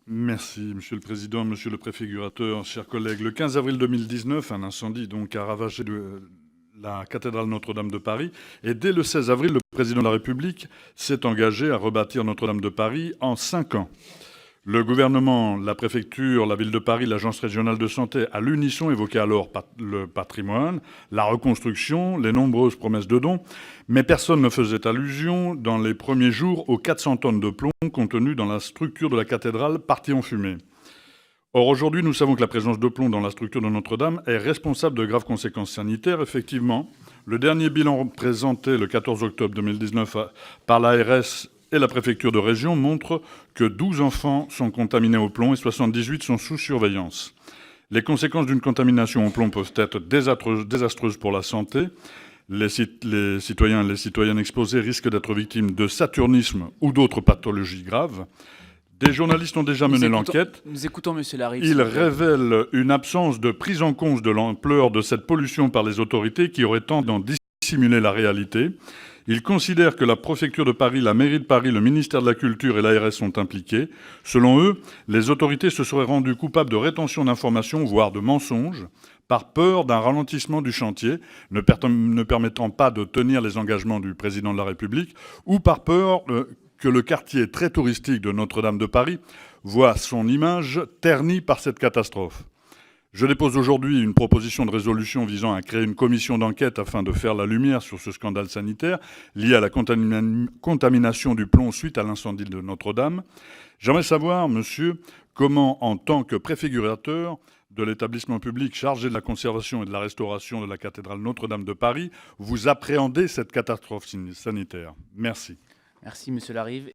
Merci, Monsieur le Président, Monsieur le Préfigurateur, chers collègues. Le 15 avril 2019, un incendie a ravagé la cathédrale Notre-Dame de Paris. Et dès le 16 avril, le Président de la République s'est engagé à rebâtir Notre-Dame de Paris en 5 ans. Le gouvernement, la préfecture, la ville de Paris, l'agence régionale de santé, à l'unisson évoquaient alors le patrimoine, la reconstruction, les nombreuses promesses de dons, mais personne ne faisait allusion dans les premiers jours aux 400 tonnes de plomb contenues dans la structure de la cathédrale partie en fumée. Or, aujourd'hui, nous savons que la présence de plomb dans la structure de Notre-Dame est responsable de graves conséquences sanitaires. Effectivement, le dernier bilan présenté le 14 octobre 2019 par l'ARS et la préfecture de région montre que 12 enfants sont contaminés au plomb et 78 sont sous surveillance. Les conséquences d'une contamination au plomb peuvent être désastreuses pour la santé. Les citoyens et les citoyennes exposés risquent d'être victimes de saturnisme ou d'autres pathologies graves. Des journalistes ont déjà mené l'enquête. Nous écoutons Monsieur Larive. Ils révèlent une absence de prise en compte de l'ampleur de cette pollution par les autorités qui auraient tendance à dissimuler la réalité. Ils considèrent que la préfecture de Paris, la mairie de Paris, le ministère de la Culture et l'ARS sont impliqués. Selon eux, les autorités se seraient rendues coupables de rétention d'informations, voire de mensonges, par peur d'un ralentissement du chantier, ne permettant pas de tenir les engagements du président de la République, ou par peur que le quartier très touristique de Notre-Dame de Paris voit son image ternie par cette catastrophe. Je dépose aujourd'hui une proposition de résolution visant à créer une commission d'enquête afin de faire la lumière sur ce scandale sanitaire lié à la contamination du plomb suite à l'incendie de Notre-Dame. J'aimerais savoir, monsieur, comment, en tant que préfigurateur de l'établissement public chargé de la conservation et de la restauration de la cathédrale Notre-Dame de Paris, vous appréhendez cette catastrophe sanitaire. Merci. Merci Monsieur Larive.